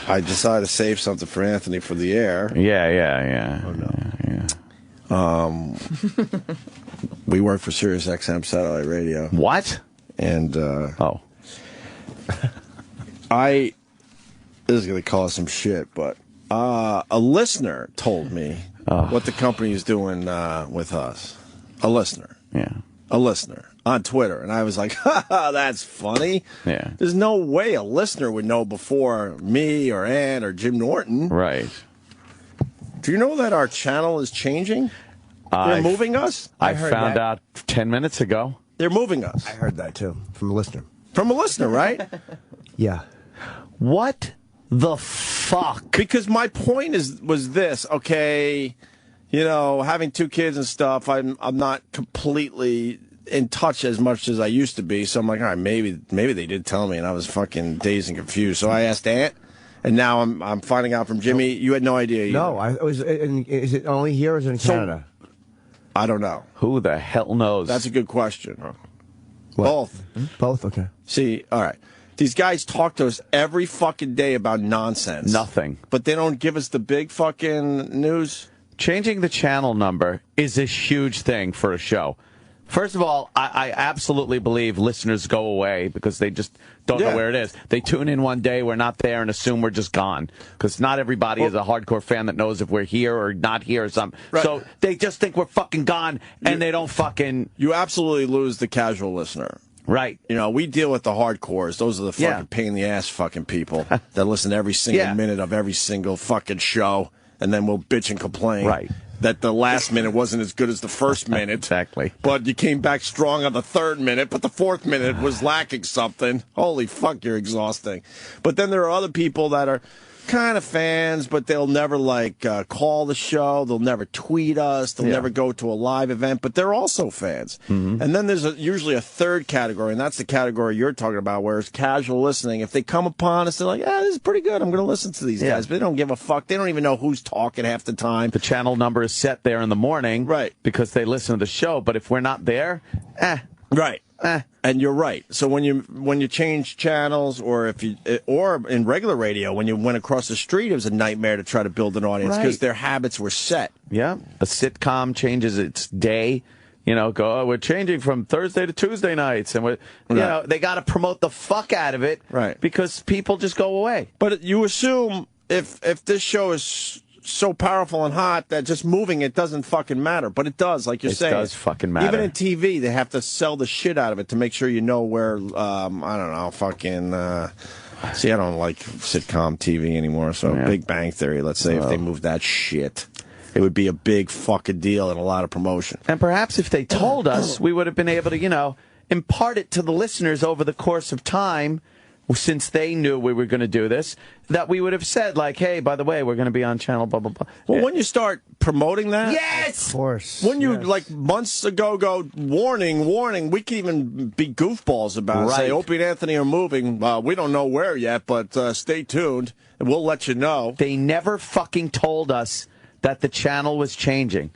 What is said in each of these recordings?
I decided to save something for Anthony for the air. Yeah. Oh, no. Yeah. We work for SiriusXM Satellite Radio. What? And, this is going to cause some shit, but a listener told me what the company is doing with us. A listener. Yeah. A listener on Twitter. And I was like, that's funny. Yeah. There's no way a listener would know before me or Ann or Jim Norton. Right. Do you know that our channel is changing? They're moving us? I found out 10 minutes ago. They're moving us. I heard that, too, from a listener. From a listener, right? Yeah. What the fuck? Because my point was this, okay, you know, having 2 kids and stuff, I'm not completely in touch as much as I used to be. So I'm like, all right, maybe they did tell me, and I was fucking dazed and confused. So I asked Aunt, and now I'm finding out from Jimmy. You had no idea either. No, is it only here or is it in Canada? I don't know. Who the hell knows? That's a good question. What? Both. Both? Okay. See, all right. These guys talk to us every fucking day about nonsense. Nothing. But they don't give us the big fucking news. Changing the channel number is a huge thing for a show. First of all, I absolutely believe listeners go away because they just don't know where it is. They tune in one day, we're not there, and assume we're just gone. Because not everybody is a hardcore fan that knows if we're here or not here or something. Right. So they just think we're fucking gone, and they don't fucking... You absolutely lose the casual listener. Right. You know, we deal with the hardcores. Those are the fucking pain in the ass fucking people that listen to every single minute of every single fucking show, and then we'll bitch and complain. Right. That the last minute wasn't as good as the first minute. Exactly. But you came back strong on the 3rd minute, but the 4th minute was lacking something. Holy fuck, you're exhausting. But then there are other people that are kind of fans, but they'll never, like, call the show. They'll never tweet us. They'll never go to a live event, but they're also fans. Mm-hmm. And then there's usually a third category, and that's the category you're talking about, where it's casual listening. If they come upon us, they're like, this is pretty good. I'm going to listen to these guys. But they don't give a fuck. They don't even know who's talking half the time. The channel number is set there in the morning. Right. Because they listen to the show. But if we're not there, Right. And you're right. So when you change channels, or in regular radio, when you went across the street, it was a nightmare to try to build an audience because their habits were set. Yeah. A sitcom changes its day. You know, we're changing from Thursday to Tuesday nights, and you know, they got to promote the fuck out of it, right? Because people just go away. But you assume if this show is so powerful and hot that just moving it doesn't fucking matter, but it does, like you're saying. It does fucking matter. Even in TV, they have to sell the shit out of it to make sure you know where. I don't know, fucking. See, I don't like sitcom TV anymore. So Big Bang Theory. Let's say if they move that shit, it would be a big fucking deal and a lot of promotion. And perhaps if they told us, we would have been able to, you know, impart it to the listeners over the course of time. Since they knew we were going to do this, that we would have said, like, hey, by the way, we're going to be on channel, blah, blah, blah. Well, when you start promoting that... Yes! Of course. When you, like, months ago go, warning, we can even be goofballs about it. Say, Opie and Anthony are moving. We don't know where yet, but stay tuned, and we'll let you know. They never fucking told us that the channel was changing.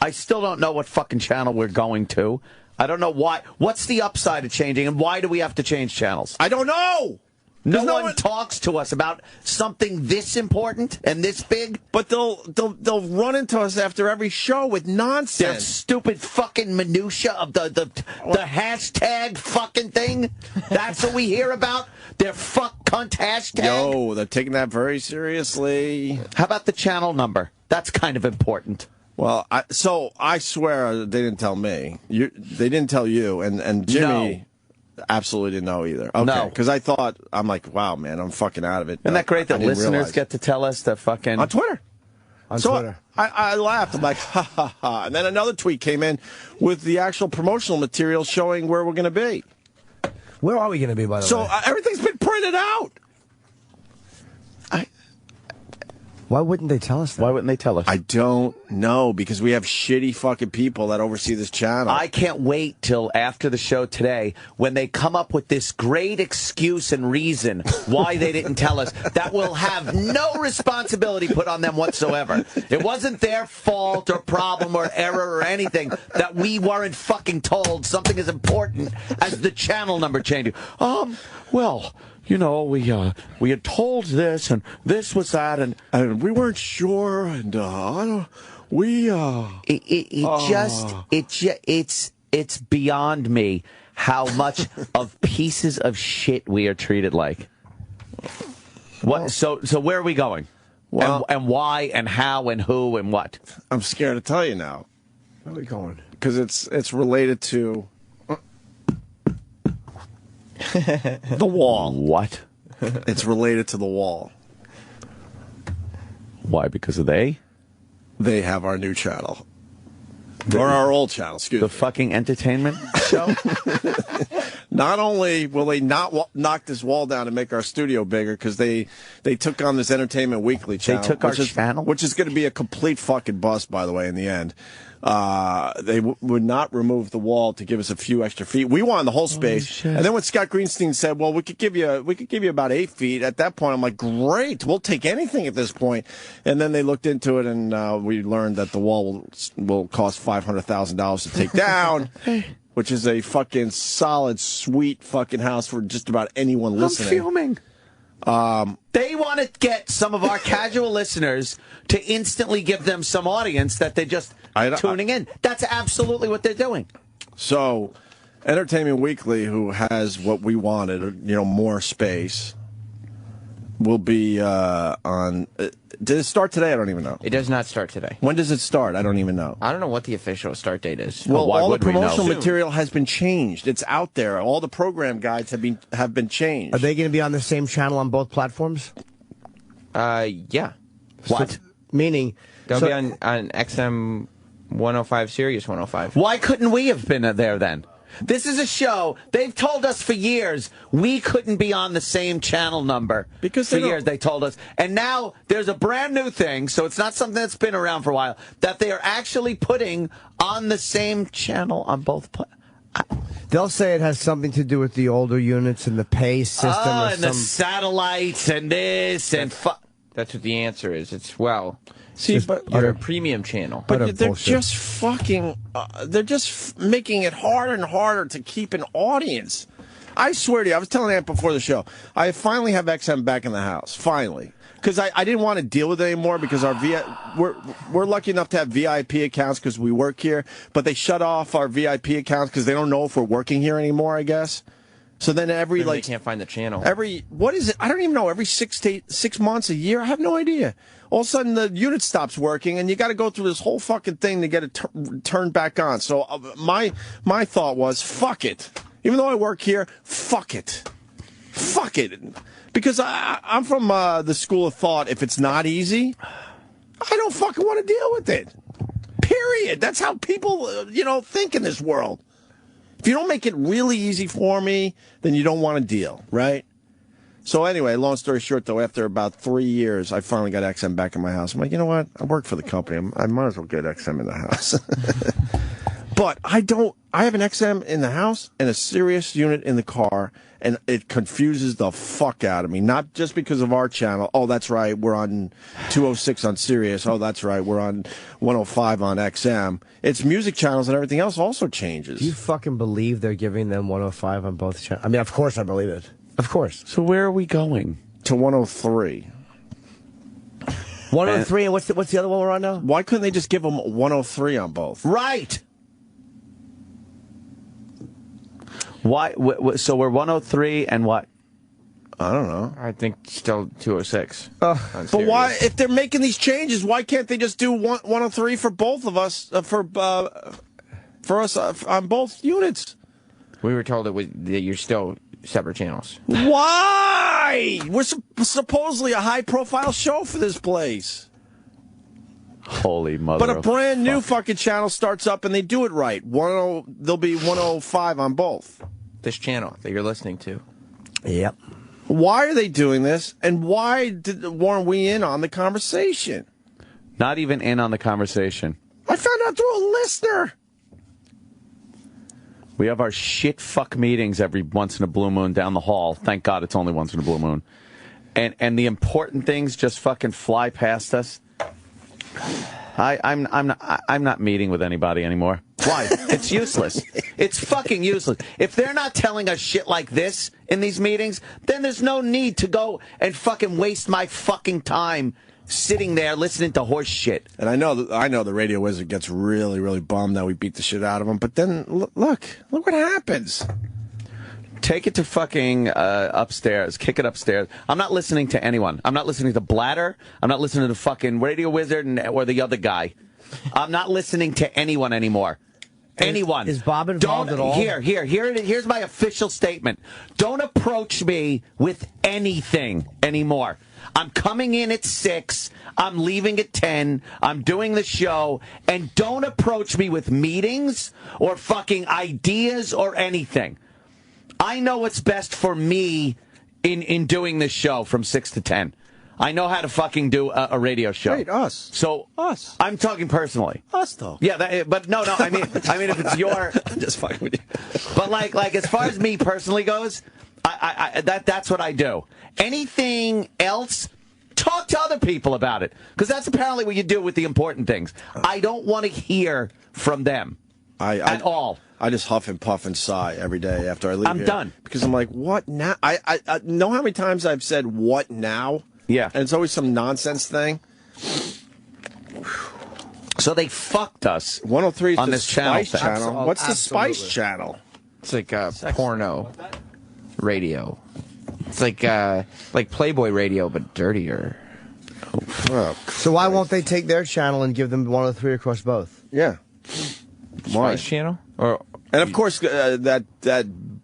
I still don't know what fucking channel we're going to. I don't know why. What's the upside of changing, and why do we have to change channels? I don't know. No one talks to us about something this important and this big. But they'll run into us after every show with nonsense. Their stupid fucking minutia of the hashtag fucking thing. That's what we hear about. Their fuck cunt hashtag. Yo, they're taking that very seriously. How about the channel number? That's kind of important. Well, I swear they didn't tell me. They didn't tell you, and Jimmy absolutely didn't know either. Okay, no, because I'm like, wow, man, I'm fucking out of it. Isn't that great that listeners get to tell us that fucking on Twitter? On Twitter. I laughed. I'm like, ha ha ha, and then another tweet came in with the actual promotional material showing where we're going to be. Where are we going to be, by the way? So everything's been printed out. Why wouldn't they tell us that? Why wouldn't they tell us? I don't know, because we have shitty fucking people that oversee this channel. I can't wait till after the show today when they come up with this great excuse and reason why they didn't tell us that will have no responsibility put on them whatsoever. It wasn't their fault or problem or error or anything that we weren't fucking told something as important as the channel number changing. Well, we had told this and this was that and we weren't sure, and it's beyond me how much of pieces of shit we are treated like. What? So where are we going? Well, and why and how and who and what? I'm scared to tell you now. Where are we going? Because it's related to the wall. What? It's related to the wall. Why? Because of they have our new channel. Or our old channel, excuse me. The fucking entertainment show? Not only will they not knock this wall down and make our studio bigger, because they took on this Entertainment Weekly channel. They took our channel? Which is going to be a complete fucking bust, by the way, in the end. They would not remove the wall to give us a few extra feet. We wanted the whole space. And then when Scott Greenstein said, well, we could give you about 8 feet, at that point I'm like, great, we'll take anything at this point. And then they looked into it, and we learned that the wall will cost $500,000 to take down. Which is a fucking solid, sweet fucking house for just about anyone listening. I'm fuming. They want to get some of our casual listeners to instantly give them some audience that they're just tuning in. That's absolutely what they're doing. So, Entertainment Weekly, who has what we wanted, more space, will be on... did it start today? I don't even know. It does not start today. When does it start? I don't even know. I don't know what the official start date is. Well, why all the would we know? promotional material has been changed. It's out there. All the program guides have been changed. Are they going to be on the same channel on both platforms? Yeah. What? So, meaning... They'll be on XM 105, Sirius 105. Why couldn't we have been there then? This is a show. They've told us for years we couldn't be on the same channel number. Because for years they told us. And now there's a brand new thing, so it's not something that's been around for a while, that they are actually putting on the same channel on both They'll say it has something to do with the older units and the pay system. And the satellites and this and... That's what the answer is. It's, See, but you're a premium channel. But they're just fucking, they're just making it harder and harder to keep an audience. I swear to you, I was telling Aunt before the show, I finally have XM back in the house. Finally. Because I didn't want to deal with it anymore, because we're lucky enough to have VIP accounts because we work here, but they shut off our VIP accounts because they don't know if we're working here anymore, I guess. So then Maybe they can't find the channel. What is it? I don't even know. Every 6 months, a year? I have no idea. All of a sudden, the unit stops working, and you got to go through this whole fucking thing to get it turned back on. So my thought was, fuck it. Even though I work here, fuck it. Fuck it. Because I'm from the school of thought, if it's not easy, I don't fucking want to deal with it. Period. That's how people, think in this world. If you don't make it really easy for me, then you don't want to deal, right? So anyway, long story short, though, after about 3 years, I finally got XM back in my house. I'm like, you know what? I work for the company. I might as well get XM in the house. But I have an XM in the house and a Sirius unit in the car, and it confuses the fuck out of me. Not just because of our channel. Oh, that's right, we're on 206 on Sirius. Oh, that's right, we're on 105 on XM. It's music channels and everything else also changes. Do you fucking believe they're giving them 105 on both channels? I mean, of course I believe it. Of course. So where are we going? To 103. 103, and what's the other one we're on now? Why couldn't they just give them 103 on both? Right. Why? So we're 103 and what? I don't know. I think still 206. But why, if they're making these changes, why can't they just do 103 for both of us, for us on both units? We were told that you're still separate channels. Why? We're supposedly a high-profile show for this place. Holy mother! But a brand new fucking channel starts up and they do it right. There'll be 105 on both. This channel that you're listening to. Yep. Why are they doing this? And why weren't we in on the conversation? Not even in on the conversation. I found out through a listener. We have our shit fuck meetings every once in a blue moon down the hall. Thank God it's only once in a blue moon. And the important things just fucking fly past us. I'm not meeting with anybody anymore. Why? It's useless. It's fucking useless. If they're not telling us shit like this in these meetings, then there's no need to go and fucking waste my fucking time sitting there listening to horse shit. And I know the radio wizard gets really, really bummed that we beat the shit out of him. But then look what happens. Take it to fucking upstairs. Kick it upstairs. I'm not listening to anyone. I'm not listening to Bladder. I'm not listening to fucking Radio Wizard or the other guy. I'm not listening to anyone anymore. Anyone. Is Bob involved at all? Here's my official statement. Don't approach me with anything anymore. I'm coming in at 6. I'm leaving at 10. I'm doing the show. And don't approach me with meetings or fucking ideas or anything. I know what's best for me in doing this show from 6 to 10. I know how to fucking do a radio show. Wait, us. So us. I'm talking personally. Us though. Yeah, but no. I mean, if it's your, I'm just fucking with you. But like as far as me personally goes, that's what I do. Anything else, talk to other people about it, because that's apparently what you do with the important things. I don't want to hear from them at all. I just huff and puff and sigh every day after I leave. I'm done because I'm like, what now? I know how many times I've said what now. Yeah. And it's always some nonsense thing. So they fucked us 103 is on the this channel. channel. What's the Spice channel? It's like porno radio. It's like Playboy radio, but dirtier. Oh, so why won't they take their channel and give them 103 across both? Yeah. Why? Spice channel? And of course, that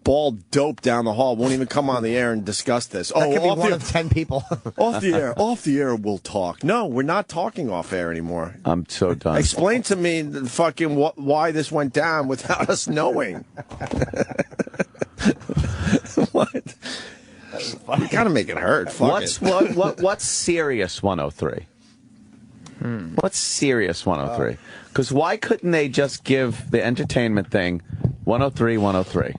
bald dope down the hall won't even come on the air and discuss this. That could be one of 10 people. Off the air, we'll talk. No, we're not talking off air anymore. I'm so done. Explain to me why this went down without us knowing. What? You gotta make it hurt. What's Sirius 103? What's Sirius 103? Because why couldn't they just give the entertainment thing 103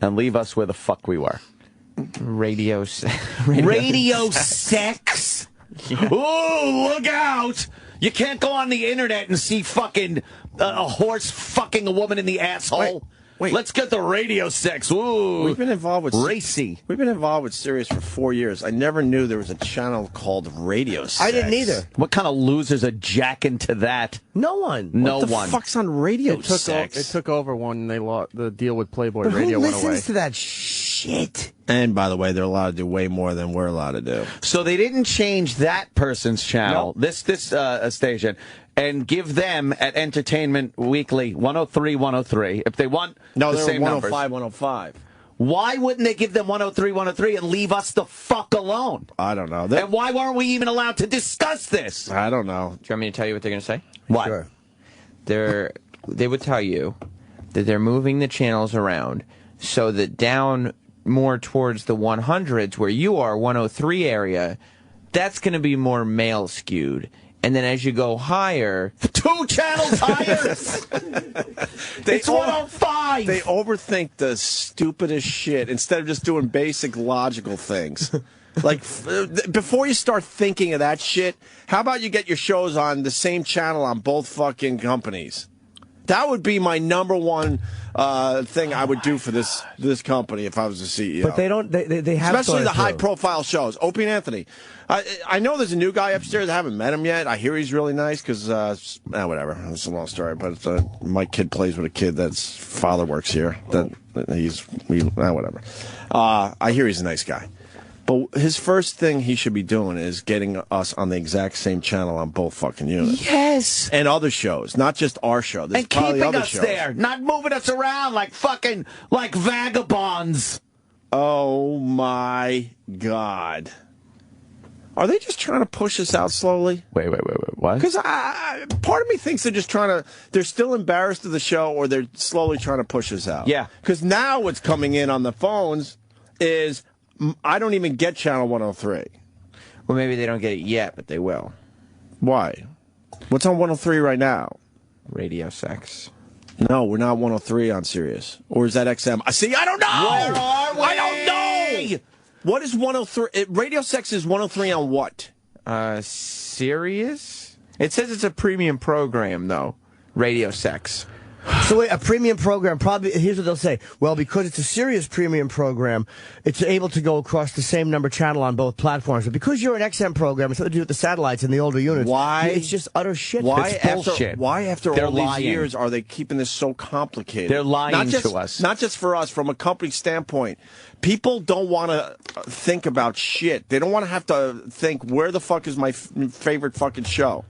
and leave us where the fuck we were? Radio sex? Ooh, look out! You can't go on the internet and see fucking a horse fucking a woman in the asshole. Wait. Let's get the radio sex. Ooh. We've been involved with racy. We've been involved with Sirius for 4 years. I never knew there was a channel called Radio Sex. I didn't either. What kind of losers are jacking to that? No one. What the fuck's on Radio Sex? It took over when they lost the deal with Playboy But Radio who went away. listens to that shit? And by the way, they're allowed to do way more than we're allowed to do. So they didn't change that person's channel, this station, and give them at Entertainment Weekly 103 if they want the same numbers. 105. Why wouldn't they give them 103 and leave us the fuck alone? I don't know. And why weren't we even allowed to discuss this? I don't know. Do you want me to tell you what they're going to say? What? Sure. They would tell you that they're moving the channels around so that down more towards the 100s where you are, 103 area, that's going to be more male skewed. And then as you go higher... 2 channels higher? It's 105! They overthink the stupidest shit instead of just doing basic logical things. Like, before you start thinking of that shit, how about you get your shows on the same channel on both fucking companies? That would be my number one thing I would do for this company if I was the CEO. But they don't. They have especially the high-profile shows. Opie and Anthony. I know there's a new guy upstairs. I haven't met him yet. I hear he's really nice because whatever. It's a long story. But my kid plays with a kid that's father works here. Whatever. I hear he's a nice guy. But his first thing he should be doing is getting us on the exact same channel on both fucking units. Yes. And other shows, not just our show. There's and probably keeping other us shows. there, not moving us around like vagabonds. Oh my God. Are they just trying to push us out slowly? Wait, what? Because part of me thinks they're still embarrassed of the show, or they're slowly trying to push us out. Yeah. Because now what's coming in on the phones is, I don't even get Channel 103. Well, maybe they don't get it yet, but they will. Why? What's on 103 right now? Radio sex. No, we're not 103 on Sirius. Or is that XM? See, I don't know! Where are we? I don't know! What is 103? Radio Sex is 103 on what? Sirius? It says it's a premium program, though. Radio sex. So wait, a premium program, probably, here's what they'll say. Well, because it's a Sirius premium program, it's able to go across the same number channel on both platforms. But because you're an XM program, it's something to do with the satellites and the older units. Why? It's just utter shit. Why It's bullshit. after They're all lying. these years are they keeping this so complicated? They're lying not just, to us. Not just for us, from a company standpoint. People don't want to think about shit. They don't want to have to think, where the fuck is my favorite fucking show?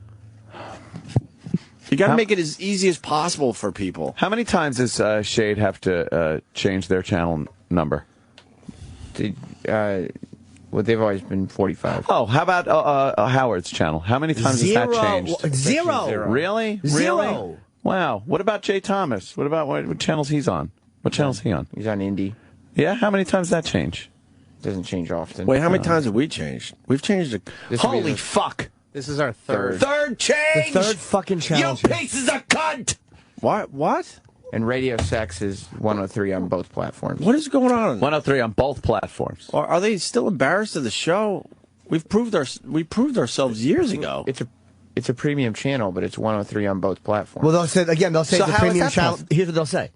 You got to make it as easy as possible for people. How many times does Shade have to change their channel number? Well, they've always been 45. Oh, how about Howard's channel? How many times has that changed? Zero. Really? Zero. Really? Wow. What about Jay Thomas? What about what channels he's on? What channel's he on? He's on Indie. Yeah. How many times that change? Doesn't change often. Wait, how many times have we changed? We've changed it. Holy fuck! This is our third. Third change. The third fucking channel. You pieces of cunt! What? And Radio Sex is 103 on both platforms. What is going on? 103 on both platforms. Are they still embarrassed of the show? We proved ourselves years ago. It's a premium channel, but it's 103 on both platforms. Well, they'll say So it's a how is premium that channel. possible? Here's what they'll say.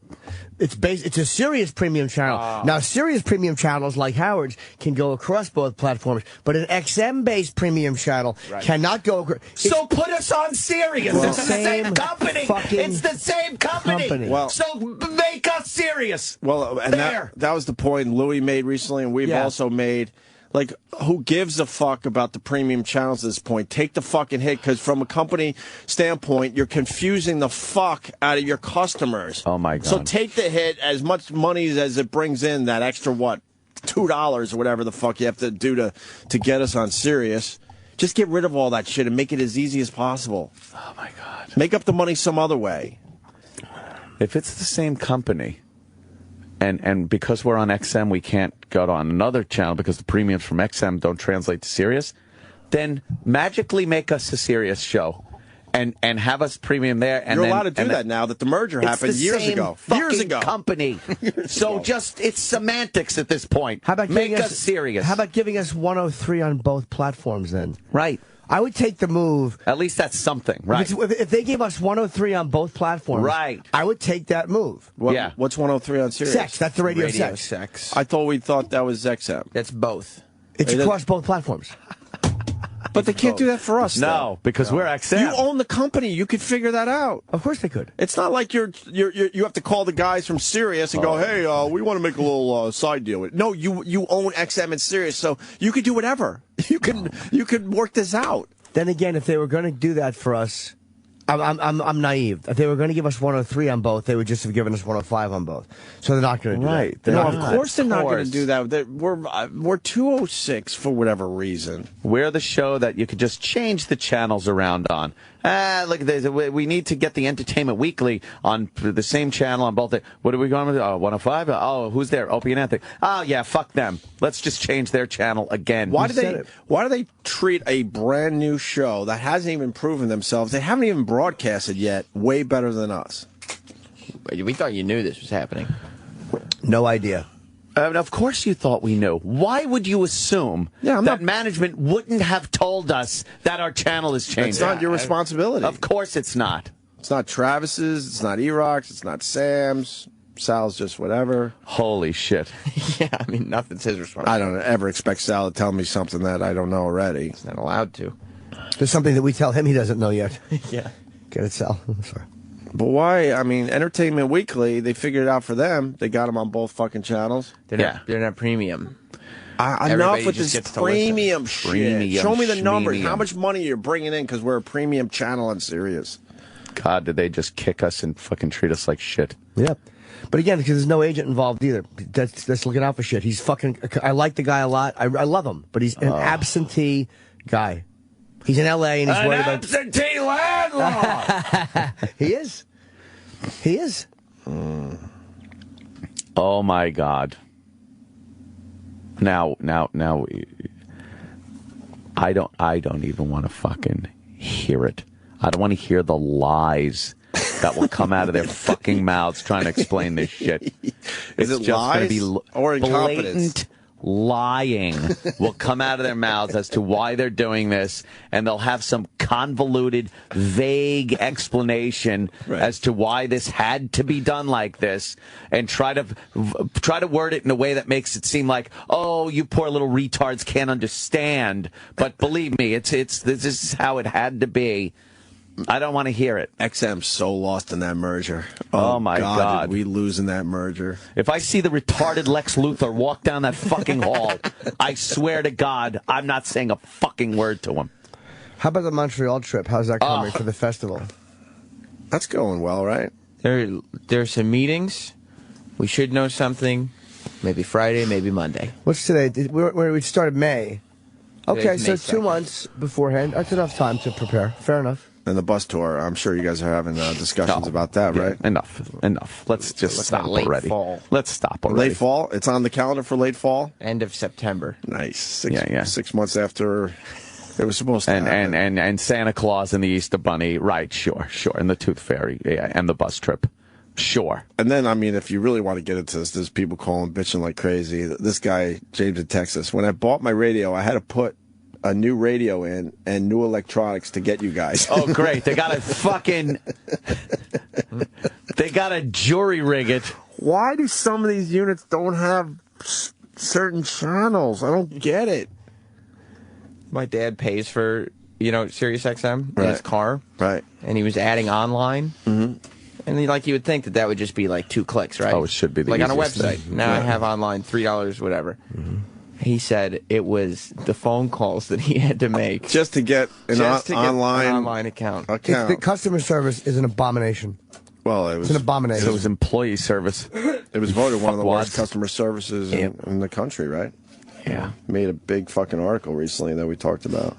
It's a Sirius premium channel. Now, Sirius premium channels like Howard's can go across both platforms, but an XM-based premium channel cannot go across. So put us on Sirius. Well, It's the same company. fucking It's the same company. Well- so make us Sirius. Well, and that was the point Louis made recently, and we've also made. Like, who gives a fuck about the premium channels at this point? Take the fucking hit, because from a company standpoint, you're confusing the fuck out of your customers. Oh, my God. So take the hit, as much money as it brings in, that extra, what, $2 or whatever the fuck you have to do to get us on Sirius. Just get rid of all that shit and make it as easy as possible. Oh, my God. Make up the money some other way. If it's the same company, and because we're on XM, we can't go on another channel because the premiums from XM don't translate to Sirius, then magically make us a Sirius show and have us premium there. And You're allowed to do that now that the merger happened years ago. Years ago. Company. So just, it's semantics at this point. How about make giving us Sirius? How about giving us 103 on both platforms then? Right. I would take the move. At least that's something, right? If they gave us 103 on both platforms, Right. I would take that move. Yeah. What's 103 on Sirius? Sex, that's the radio, Radio sex. Sex. I thought we thought that was XM. That's both. It's Hey, across both platforms. But they can't do that for us. No, because we're XM. You own the company. You could figure that out. Of course they could. It's not like you have to call the guys from Sirius and go, hey, we want to make a little side deal with it. No, you own XM and Sirius, so you could do whatever. You could work this out. Then again, if they were going to do that for us, I'm naive. If they were going to give us 103 on both, they would just have given us 105 on both. So they're not going to do Right. that. No, They're of not. course they're not going course. to do that. We're 206 for whatever reason. We're the show that you could just change the channels around on. Look at this. We need to get the Entertainment Weekly on the same channel on both. What are we going with? 105? Oh, who's there? Opie and Anthony. Oh, yeah, fuck them. Let's just change their channel again. Why do they treat a brand new show that hasn't even proven themselves? They haven't even broadcasted yet. Way better than us. We thought you knew this was happening. No idea. Of course you thought we knew. Why would you assume that management wouldn't have told us that our channel is changing? It's not your responsibility. Of course it's not. It's not Travis's. It's not Erupts. It's not Sam's. Sal's just whatever. Holy shit. Yeah, I mean, nothing's his responsibility. I don't ever expect Sal to tell me something that I don't know already. He's not allowed to. There's something that we tell him he doesn't know yet. Yeah. Get it, Sal? I'm sorry. But why? I mean, Entertainment Weekly, they figured it out for them. They got them on both fucking channels. They're not premium. Enough Everybody with just this gets to premium shit. Premium, Show me the numbers. schmemium. How much money you're bringing in because we're a premium channel on Sirius. God, did they just kick us and fucking treat us like shit? Yep. But again, because there's no agent involved either. That's looking out for shit. He's fucking. I like the guy a lot. I love him, but he's an absentee guy. He's in L.A. and he's worried about absentee landlord. He is. He is. Oh my God. Now, I don't even want to fucking hear it. I don't want to hear the lies that will come out of their fucking mouths trying to explain this shit. Is it just gonna lies be or incompetence? blatant lying will come out of their mouths as to why they're doing this, and they'll have some convoluted, vague explanation as to why this had to be done like this, and try to word it in a way that makes it seem like, oh, you poor little retards can't understand. But believe me, this is how it had to be. I don't want to hear it. XM's so lost in that merger. Oh my God. Did we lose in that merger? If I see the retarded Lex Luthor walk down that fucking hall, I swear to God, I'm not saying a fucking word to him. How about the Montreal trip? How's that coming for the festival? That's going well, right? There's some meetings. We should know something. Maybe Friday, maybe Monday. What's today? We started May. Okay, Today's so May 2 months beforehand. That's enough time to prepare. Fair enough. And the bus tour, I'm sure you guys are having discussions about that, right? Enough. Let's just stop late already. Fall. Let's stop already. Late fall? It's on the calendar for late fall? End of September. Nice. 6 months after it was supposed to happen. And Santa Claus and the Easter Bunny, right, sure. And the Tooth Fairy, and the bus trip. Sure. And then, I mean, if you really want to get into this, there's people calling, bitching like crazy. This guy, James in Texas, when I bought my radio, I had to put a new radio in and new electronics to get you guys. Oh, great. They got to jury rig it. Why do some of these units don't have certain channels? I don't get it. My dad pays for, SiriusXM in his car. Right. And he was adding online. Mm-hmm. And you would think that would just be like 2 clicks, right? Oh, it should be the like on a easiest website. thing. Now I have online, $3, whatever. Mm-hmm. He said it was the phone calls that he had to make just to get an online account. The customer service is an abomination. Well, it's an abomination. It was employee service. It was voted one of the worst customer services in the country, right? Yeah. Made a big fucking article recently that we talked about.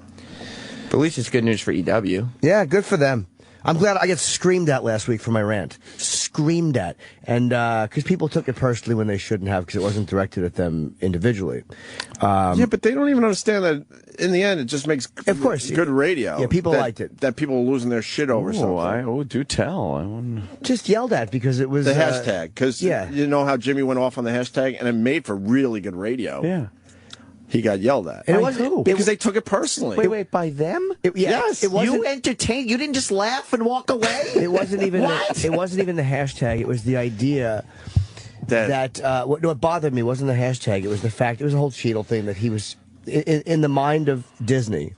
But at least it's good news for EW. Yeah, good for them. I'm glad I got screamed at last week for my rant. Screamed at. And because people took it personally when they shouldn't have, because it wasn't directed at them individually. Yeah, but they don't even understand that in the end it just makes good radio. Yeah, people liked it. That people are losing their shit over something. Do tell. Just yelled at because it was... The hashtag. Because you know how Jimmy went off on the hashtag, and it made for really good radio. Yeah. He got yelled at. And it wasn't because they took it personally. Wait, by them? Yes. It wasn't, you entertained. You didn't just laugh and walk away. It wasn't even. It wasn't even the hashtag. It was the idea that what bothered me wasn't the hashtag. It was the fact. It was a whole Cheadle thing that he was in the mind of Disney.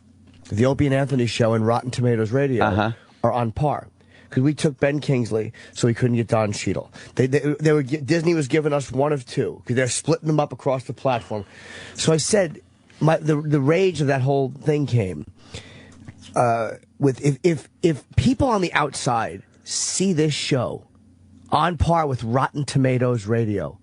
The Opie and Anthony show and Rotten Tomatoes Radio are on par. Because we took Ben Kingsley, so we couldn't get Don Cheadle. Disney was giving us one of two, because they're splitting them up across the platform. So I said, the rage of that whole thing came with if people on the outside see this show on par with Rotten Tomatoes Radio,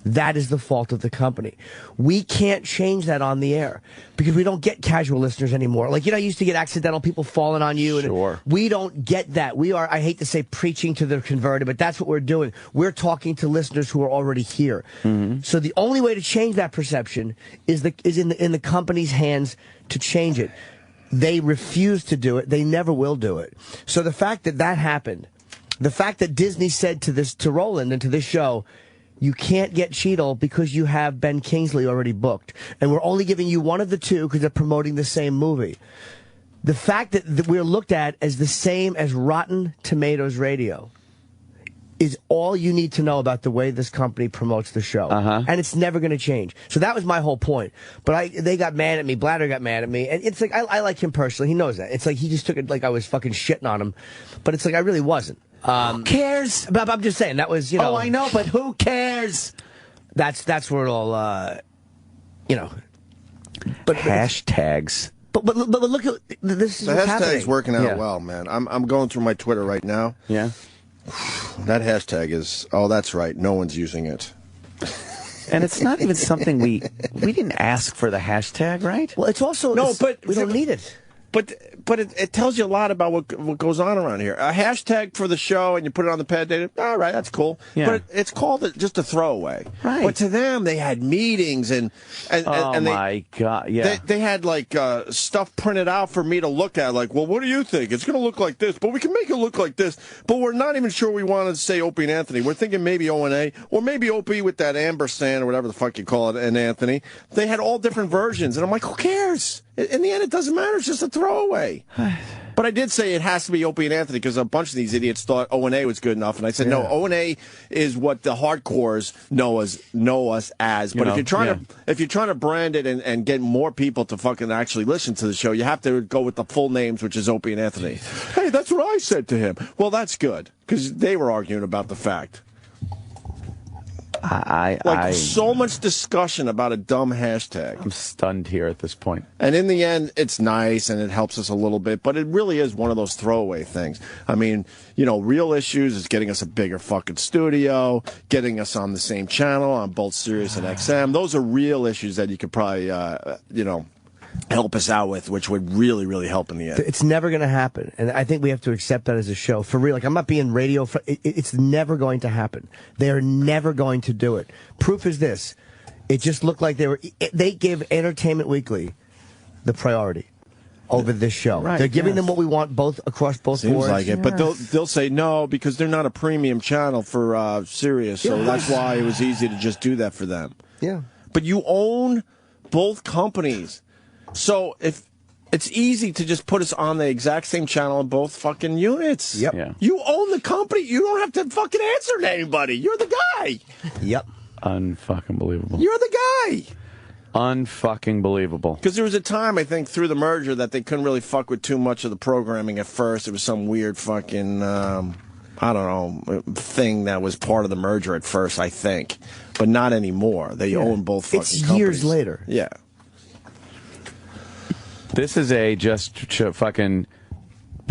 that is the fault of the company. We can't change that on the air because we don't get casual listeners anymore. Like, I used to get accidental people falling on you. Sure. And we don't get that. We are, I hate to say preaching to the converted, but that's what we're doing. We're talking to listeners who are already here. Mm-hmm. So the only way to change that perception is in the company's hands to change it. They refuse to do it. They never will do it. So the fact that happened, the fact that Disney said to Roland and to this show, you can't get Cheadle because you have Ben Kingsley already booked. And we're only giving you one of the two because they're promoting the same movie. The fact that we're looked at as the same as Rotten Tomatoes Radio is all you need to know about the way this company promotes the show. And it's never going to change. So that was my whole point. But they got mad at me. Bladder got mad at me. And it's like, I like him personally. He knows that. It's like he just took it like I was fucking shitting on him. But it's like I really wasn't. Who cares? But I'm just saying, that was, Oh, I know, but who cares? That's where it all, But hashtags. But look at this. Is the what's hashtag's happening. working out well, man. I'm going through my Twitter right now. Yeah. That hashtag is. Oh, that's right. No one's using it. And it's not even something we didn't ask for the hashtag, right? Well, it's also but we don't need it. But it tells you a lot about what goes on around here. A hashtag for the show, and you put it on the pad data. All right, that's cool. Yeah. But it's called just a throwaway. Right. But to them, they had meetings and my God, yeah. They had like stuff printed out for me to look at. Like, well, what do you think? It's going to look like this, but we can make it look like this. But we're not even sure we want to say Opie and Anthony. We're thinking maybe O&A, or maybe Opie with that ampersand or whatever the fuck you call it, and Anthony. They had all different versions, and I'm like, who cares? In the end, it doesn't matter. It's just a throwaway. But I did say it has to be Opie and Anthony because a bunch of these idiots thought O&A was good enough, and I said no. O&A is what the hardcores know us as. But if you're trying to brand it and get more people to fucking actually listen to the show, you have to go with the full names, which is Opie and Anthony. Hey, that's what I said to him. Well, that's good because they were arguing about the fact. So much discussion about a dumb hashtag. I'm stunned here at this point. And in the end, it's nice and it helps us a little bit, but it really is one of those throwaway things. I mean, real issues is getting us a bigger fucking studio, getting us on the same channel on both Sirius and XM. Those are real issues that you could probably, help us out with, which would really, really help in the end. It's never going to happen, and I think we have to accept that as a show. For real, I'm not being radio. It's never going to happen. They are never going to do it. Proof is this. It just looked like they give Entertainment Weekly the priority over this show. Right, they're giving them what we want across both Seems boards. like it, but they'll say no because they're not a premium channel for Sirius, so that's why it was easy to just do that for them. Yeah. But you own both companies. So if it's easy to just put us on the exact same channel in both fucking units. Yep. Yeah. You own the company. You don't have to fucking answer to anybody. You're the guy. Yep. Unfucking believable. You're the guy. Unfucking believable. Because there was a time, I think, through the merger that they couldn't really fuck with too much of the programming at first. It was some weird fucking, I don't know, thing that was part of the merger at first, I think. But not anymore. They own both fucking companies. It's years later. Yeah. This is a just fucking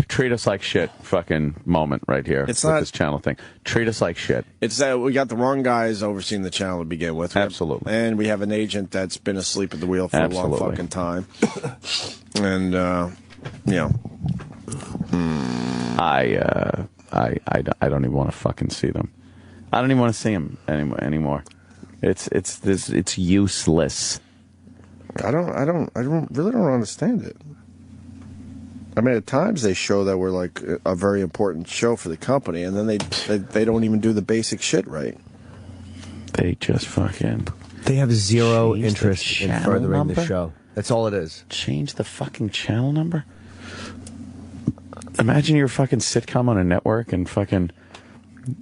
treat us like shit fucking moment right here. It's with not this channel thing. Treat us like shit. It's that we got the wrong guys overseeing the channel to begin with. Absolutely. And we have an agent that's been asleep at the wheel for a long fucking time. And, I don't even want to fucking see them. I don't even want to see them anymore. It's useless. I really don't understand it. I mean, at times they show that we're like a very important show for the company, and then they don't even do the basic shit right. They just fucking... They have zero Change the interest in channel furthering number? the show. That's all it is. Change the fucking channel number? Imagine you're a fucking sitcom on a network and fucking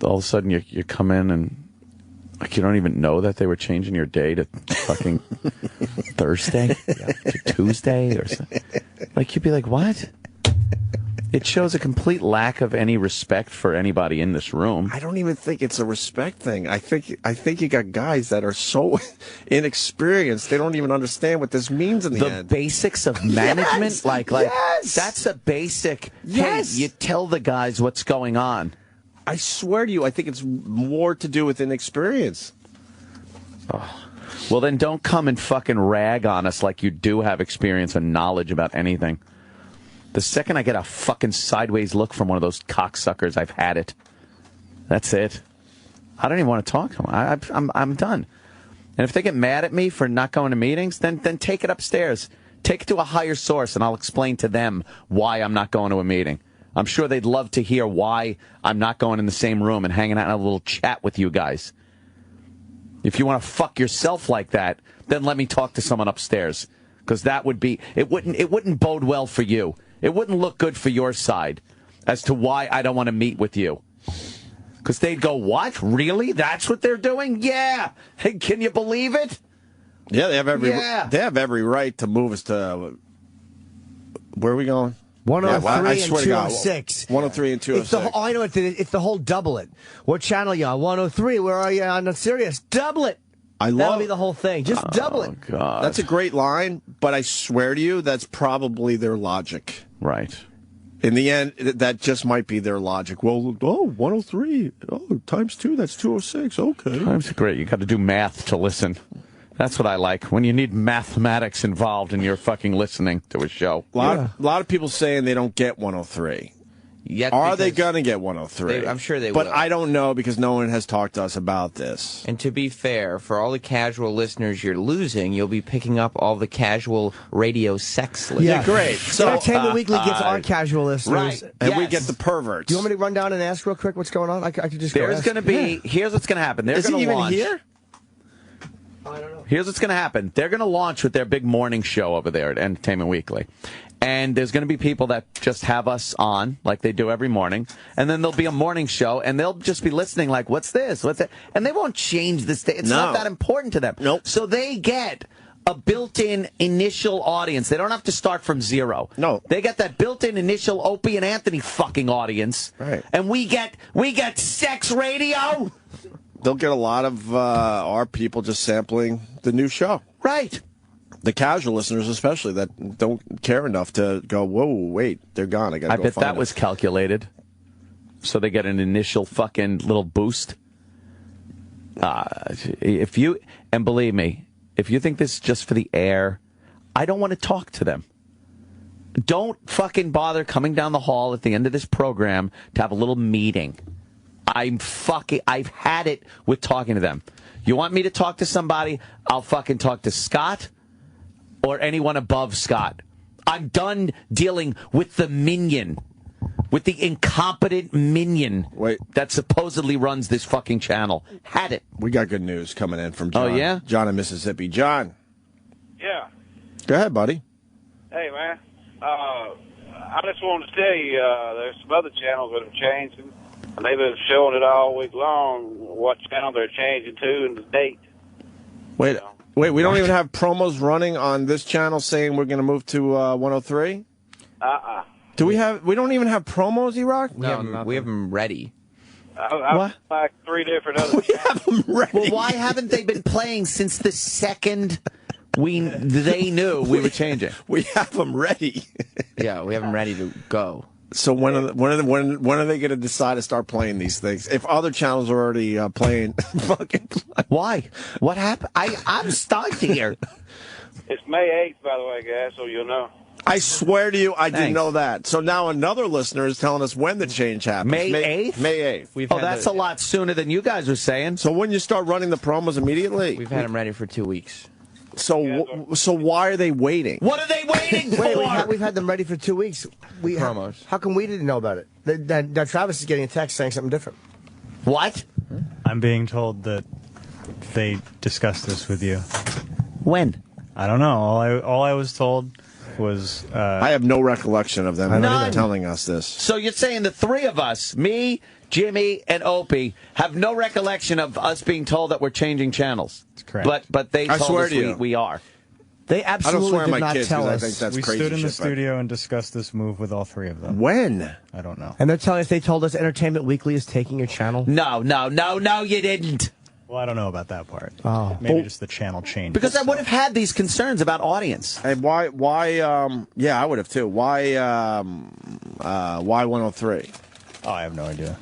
all of a sudden you come in and like you don't even know that they were changing your day to fucking Thursday to Tuesday or something. Like you'd be like, what? It shows a complete lack of any respect for anybody in this room. I don't even think it's a respect thing. I think you got guys that are so inexperienced they don't even understand what this means in the end. The basics of management, yes! That's a basic. Yes! Hey, you tell the guys what's going on. I swear to you, I think it's more to do with inexperience. Oh. Well, then don't come and fucking rag on us like you do have experience and knowledge about anything. The second I get a fucking sideways look from one of those cocksuckers, I've had it. That's it. I don't even want to talk to them. I'm done. And if they get mad at me for not going to meetings, then take it upstairs. Take it to a higher source, and I'll explain to them why I'm not going to a meeting. I'm sure they'd love to hear why I'm not going in the same room and hanging out in a little chat with you guys. If you want to fuck yourself like that, then let me talk to someone upstairs. Because that would be, it wouldn't bode well for you. It wouldn't look good for your side as to why I don't want to meet with you. Because they'd go, what? Really? That's what they're doing? Yeah. Hey, can you believe it? Yeah, they have every right to move us to, where are we going? 103 and 206. 103 and 206. I know it's the whole double it. What channel you on? 103. Where are you on the Sirius? Double it. That'll be the whole thing. Just double it. God. That's a great line, but I swear to you, that's probably their logic. Right. In the end, that just might be their logic. Well, 103. Oh, times 2, that's 206. Okay. Times great. You got to do math to listen. That's what I like. When you need mathematics involved in your fucking listening to a show. A lot of people saying they don't get 103. Are they going to get 103? I'm sure they will. But I don't know because no one has talked to us about this. And to be fair, for all the casual listeners you're losing, you'll be picking up all the casual radio sex listeners. Yeah, great. So Entertainment Weekly gets our casual listeners. Right. And we get the perverts. Do you want me to run down and ask real quick what's going on? I could just There's going to be, here's what's going to happen. They're Is he going to even launch. here? I don't know. Here's what's going to happen. They're going to launch with their big morning show over there at Entertainment Weekly. And there's going to be people that just have us on, like they do every morning. And then there'll be a morning show, and they'll just be listening like, what's this? What's that? And they won't change this. It's not that important to them. Nope. So they get a built-in initial audience. They don't have to start from zero. No. They get that built-in initial Opie and Anthony fucking audience. Right. And we get sex radio. They'll get a lot of our people just sampling the new show. Right. The casual listeners, especially, that don't care enough to go, whoa, wait, they're gone. I got to go bet find that was calculated. So they get an initial fucking little boost. And believe me, if you think this is just for the air, I don't want to talk to them. Don't fucking bother coming down the hall at the end of this program to have a little meeting. I've had it with talking to them. You want me to talk to somebody? I'll fucking talk to Scott or anyone above Scott. I'm done dealing with the minion, with the incompetent minion that supposedly runs this fucking channel. Had it. We got good news coming in from John. Oh, yeah? John in Mississippi. John. Yeah. Go ahead, buddy. Hey, man. I just wanted to tell you, there's some other channels that have changed, and they've been showing it all week long, what channel they're changing to and the date. Wait, we don't even have promos running on this channel saying we're going to move to 103? Do we have? We don't even have promos, E-Rock? We have them ready. I've like 3 different other We have them ready. Well, why haven't they been playing since the second they knew we were changing? We have them ready. Yeah, we have them ready to go. So when are they going to decide to start playing these things? If other channels are already playing, fucking. Why? What happened? I'm stuck here. It's May 8th, by the way, guys, so you'll know. I swear to you, I didn't Thanks. know that. So now another listener is telling us when the change happens. May 8th? May 8th. That's a lot sooner than you guys were saying. So when you start running the promos immediately? We've had them ready for 2 weeks. So why are they waiting? What are they waiting for? Wait, we've had them ready for 2 weeks. Promos. How come we didn't know about it? That Travis is getting a text saying something different. What? I'm being told that they discussed this with you. When? I don't know. All I was told was... I have no recollection of them telling us this. So you're saying the 3 of us, me, Jimmy, and Opie, have no recollection of us being told that we're changing channels? That's correct. But they told us you. we are. They absolutely did not tell I us. think that's we crazy stood in the shit, studio and discussed this move with all 3 of them. When? I don't know. And they're telling us they told us Entertainment Weekly is taking your channel. No, you didn't. Well, I don't know about that part. Oh. Maybe just the channel change. Because I would have had these concerns about audience. And why, I would have too. Why 103? Oh, I have no idea.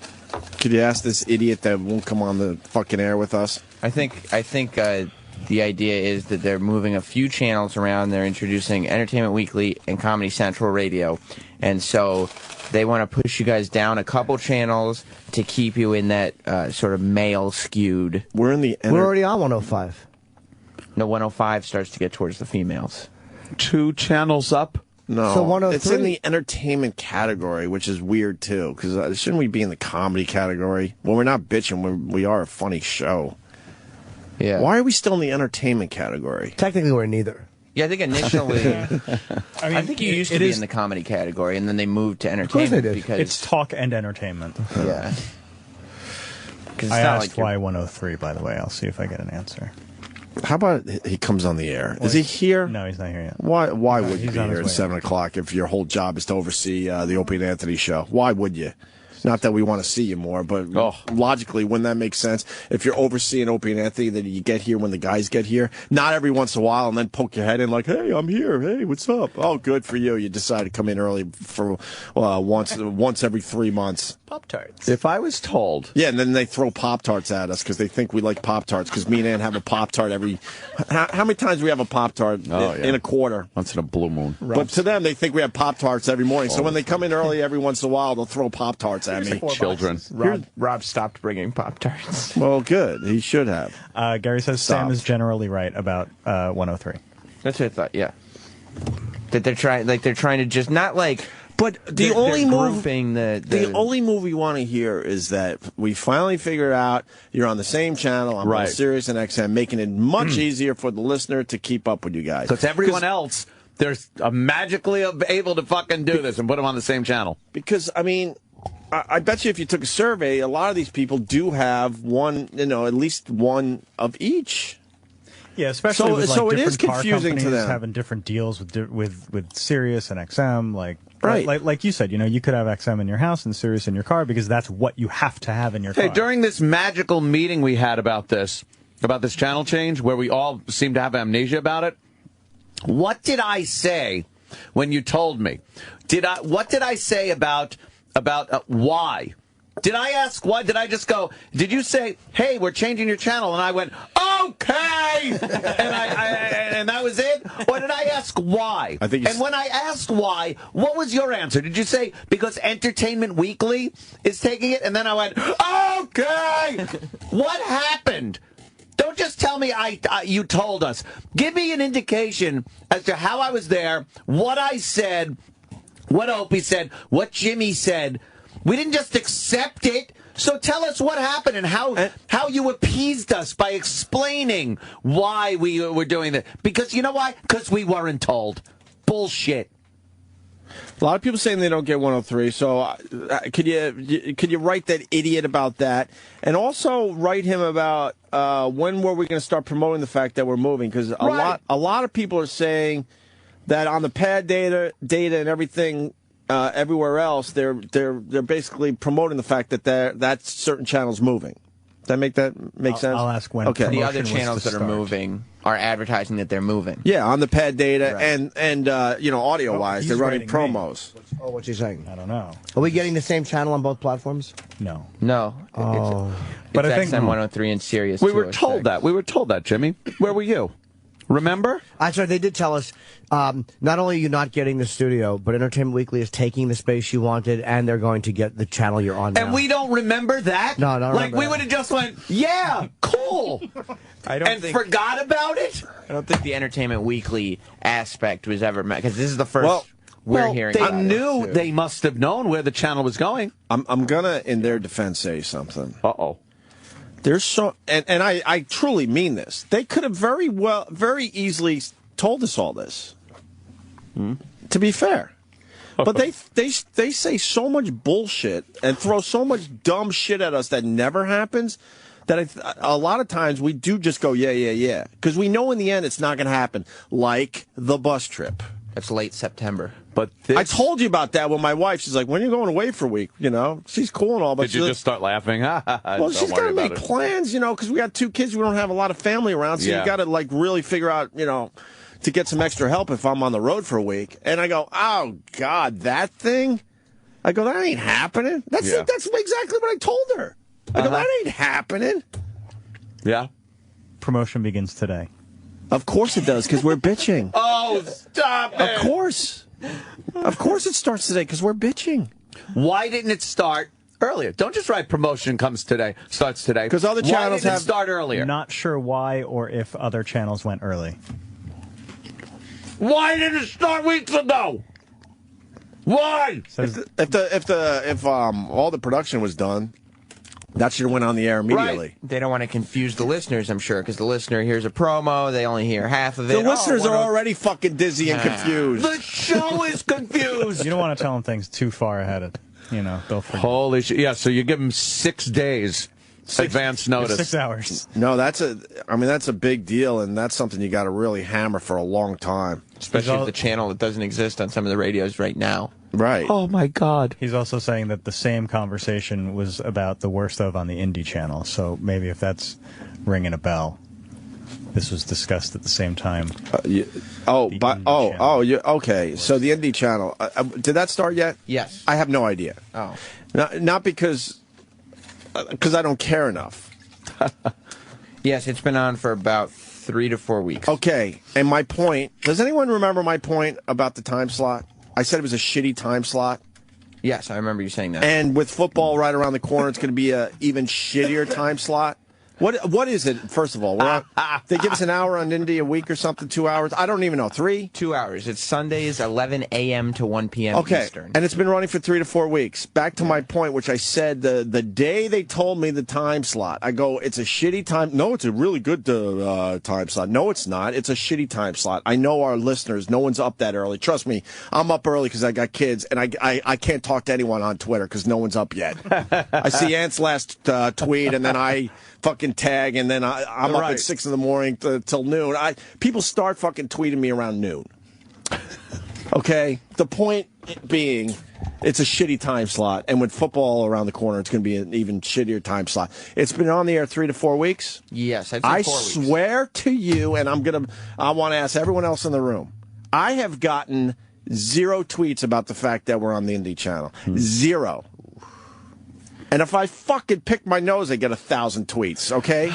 Could you ask this idiot that won't come on the fucking air with us? I think the idea is that they're moving a few channels around. They're introducing Entertainment Weekly and Comedy Central Radio. And so they want to push you guys down a couple channels to keep you in that sort of male skewed. We're already on 105. No, 105 starts to get towards the females. 2 channels up? No, So 103? It's in the entertainment category, which is weird too. Because shouldn't we be in the comedy category? Well, we're not bitching. We are a funny show. Yeah. Why are we still in the entertainment category? Technically, we're neither. Yeah, I think initially, I think you used to be in the comedy category, and then they moved to Of course they entertainment did. because It's talk and entertainment. yeah. 'Cause it's I not asked like why 103, by the way. I'll see if I get an answer. How about he comes on the air? Is he here? No, he's not here yet. Why would you He's be on here his at way 7 o'clock if your whole job is to oversee the Opie and Anthony show? Why would you? Not that we want to see you more, but logically, wouldn't that make sense? If you're overseeing Opie and Anthony, that you get here when the guys get here, not every once in a while, and then poke your head in like, hey, I'm here. Hey, what's up? Oh, good for you. You decide to come in early for once every 3 months. Pop-Tarts. If I was told... Yeah, and then they throw Pop-Tarts at us because they think we like Pop-Tarts because me and Ann have a Pop-Tart every... How many times do we have a Pop-Tart in a quarter? Once in a blue moon. But to them, they think we have Pop-Tarts every morning. So when they come in early every once in a while, they'll throw Pop-Tarts at me. Children. Rob stopped bringing Pop-Tarts. Well, good. He should have. Gary says Sam is generally right about 103. That's what I thought, yeah. That they're trying to just not like But the they're only move, grouping the only move we want to hear is that we finally figure out you're on the same channel on Right. both Sirius and XM, making it much easier for the listener to keep up with you guys. Because everyone else, they're magically able to fucking do this and put them on the same channel. Because, I mean, I bet you if you took a survey, a lot of these people do have one, at least one of each. Yeah, especially with so it different is confusing car to companies them. having different deals with Sirius and XM. Right. Like you said, you could have XM in your house and Sirius in your car because that's what you have to have in your car. Hey, during this magical meeting we had about this channel change, where we all seem to have amnesia about it, what did I say when you told me? What did I say about why? Did I ask why? Did I just go, did you say, hey, we're changing your channel? And I went, okay! and that was it? Or did I ask why? And when I asked why, what was your answer? Did you say, because Entertainment Weekly is taking it? And then I went, okay! What happened? Don't just tell me you told us. Give me an indication as to how I was there, what I said, what Opie said, what Jimmy said. We didn't just accept it. So tell us what happened and how you appeased us by explaining why we were doing that. Because you know why? Because we weren't told. Bullshit. A lot of people saying they don't get 103. So could you write that idiot about that, and also write him about when were we going to start promoting the fact that we're moving? Because a lot of people are saying that on the pad data and everything. Everywhere else, they're basically promoting the fact that certain channel's moving. Does that make sense? I'll ask when. Okay. The other channels that are moving are advertising that they're moving. Yeah, on the pad data and audio wise, they're running promos. What's he saying? I don't know. Are we getting the same channel on both platforms? No. But I think XM 103 and Sirius. We were told that. We were told that, Jimmy. Where were you? Remember? I'm sorry, they did tell us, not only are you not getting the studio, but Entertainment Weekly is taking the space you wanted, and they're going to get the channel you're on now. And we don't remember that? No, I don't remember we that. would have just went, yeah, cool, and forgot about it? I don't think the Entertainment Weekly aspect was ever met, because this is the first we're hearing they about it, knew, too. they must have known where the channel was going. I'm gonna, in their defense, say something. Uh-oh. There's so, and I truly mean this. They could have very easily told us all this. To be fair, but they say so much bullshit and throw so much dumb shit at us that never happens. That a lot of times we do just go yeah, because we know in the end it's not going to happen. Like the bus trip. That's late September. But I told you about that with my wife. She's like, when are you going away for a week? She's cool and all, but did you just start laughing? well, she's got to make plans, because we got 2 kids. We don't have a lot of family around, so you got to really figure out, to get some extra help if I'm on the road for a week. And I go, oh God, that thing. I go, that ain't happening. That's exactly what I told her. I go, that ain't happening. Yeah. Promotion begins today. Of course it does, because we're bitching. Oh, stop it. Of course. Of course it starts today, because we're bitching. Why didn't it start earlier? Don't just write promotion starts today. Because other channels Why didn't it start earlier? Not sure why or if other channels went early. Why didn't it start weeks ago? Why? If all the production was done, that should have went on the air immediately. Right. They don't want to confuse the listeners, I'm sure, because the listener hears a promo, they only hear half of it. The listeners are already fucking dizzy and confused. The show is confused. You don't want to tell them things too far ahead. They'll forget. Holy shit. Yeah, so you give them 6 days advance notice. 6 hours. No, that's a big deal, and that's something you got to really hammer for a long time. Especially the channel that doesn't exist on some of the radios right now. Right. Oh, my God. He's also saying that the same conversation was about the worst of on the indie channel, so maybe if that's ringing a bell, this was discussed at the same time. Okay. So the indie channel, did that start yet? Yes. I have no idea. Oh. Not because I don't care enough. Yes, it's been on for about 3 to 4 weeks. Okay, and my point, does anyone remember my point about the time slot? I said it was a shitty time slot. Yes, I remember you saying that. And with football right around the corner, it's going to be an even shittier time slot. What is it? First of all, they give us an hour on Indy a week or something, 2 hours. I don't even know. 3? 2 hours. It's Sundays, 11 a.m. to 1 p.m. Eastern. And it's been running for 3 to 4 weeks. Back to my point, which I said the day they told me the time slot, I go, it's a shitty time. No, it's a really good time slot. No, it's not. It's a shitty time slot. I know our listeners. No one's up that early. Trust me, I'm up early because I got kids, and I can't talk to anyone on Twitter because no one's up yet. I see Ant's last tweet, and then I fucking tag, and then I'm up at 6 in the morning till noon. People start fucking tweeting me around noon. Okay? The point being, it's a shitty time slot, and with football around the corner, it's going to be an even shittier time slot. It's been on the air 3 to 4 weeks. Yes, I'd say 4 weeks. I swear to you, and I want to ask everyone else in the room, I have gotten 0 tweets about the fact that we're on the Indie Channel. 0. And if I fucking pick my nose, I get 1,000 tweets, okay?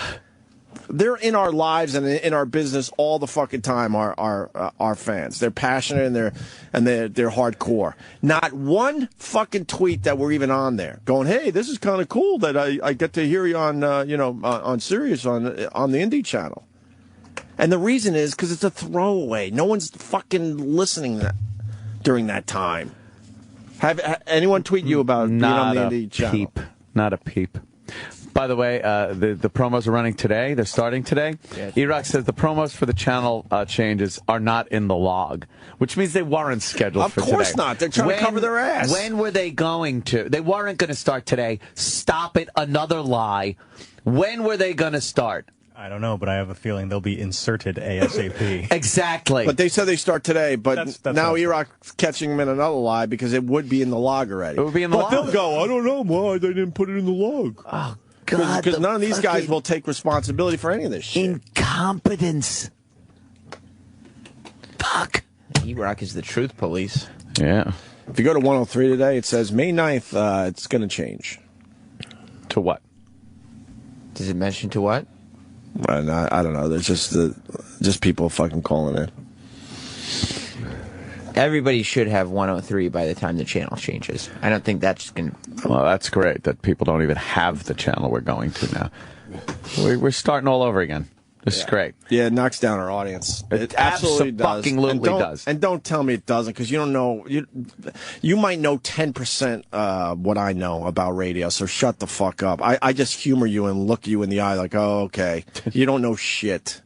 They're in our lives and in our business all the fucking time, our fans. They're passionate and they're hardcore. Not one fucking tweet that we're even on there going, hey, this is kind of cool that I get to hear you on Sirius on the Indie Channel. And the reason is because it's a throwaway. No one's fucking listening during that time. Have anyone tweet you about being on the Indie Channel? Not a peep. By the way, the promos are running today. They're starting today. Yes. Erock says the promos for the channel changes are not in the log, which means they weren't scheduled for today. Of course not. They're trying to cover their ass. When were they going to? They weren't going to start today. Stop it. Another lie. When were they going to start? I don't know, but I have a feeling they'll be inserted ASAP. Exactly. But they said they start today, but that's now Erock's catching them in another lie because it would be in the log already. It would be in the log. But they'll go, I don't know why they didn't put it in the log. Oh, God. Because none of these guys will take responsibility for any of this shit. Incompetence. Fuck. Erock is the truth police. Yeah. If you go to 103 today, it says May 9th, it's going to change. To what? Does it mention to what? I don't know. There's just people fucking calling in. Everybody should have 103 by the time the channel changes. I don't think that's going to... Well, that's great that people don't even have the channel we're going to now. We're starting all over again. This is great. Yeah, it knocks down our audience. It absolutely does. Does. And don't tell me it doesn't, because you don't know. You might know 10% what I know about radio, so shut the fuck up. I just humor you and look you in the eye like, oh, okay. You don't know shit.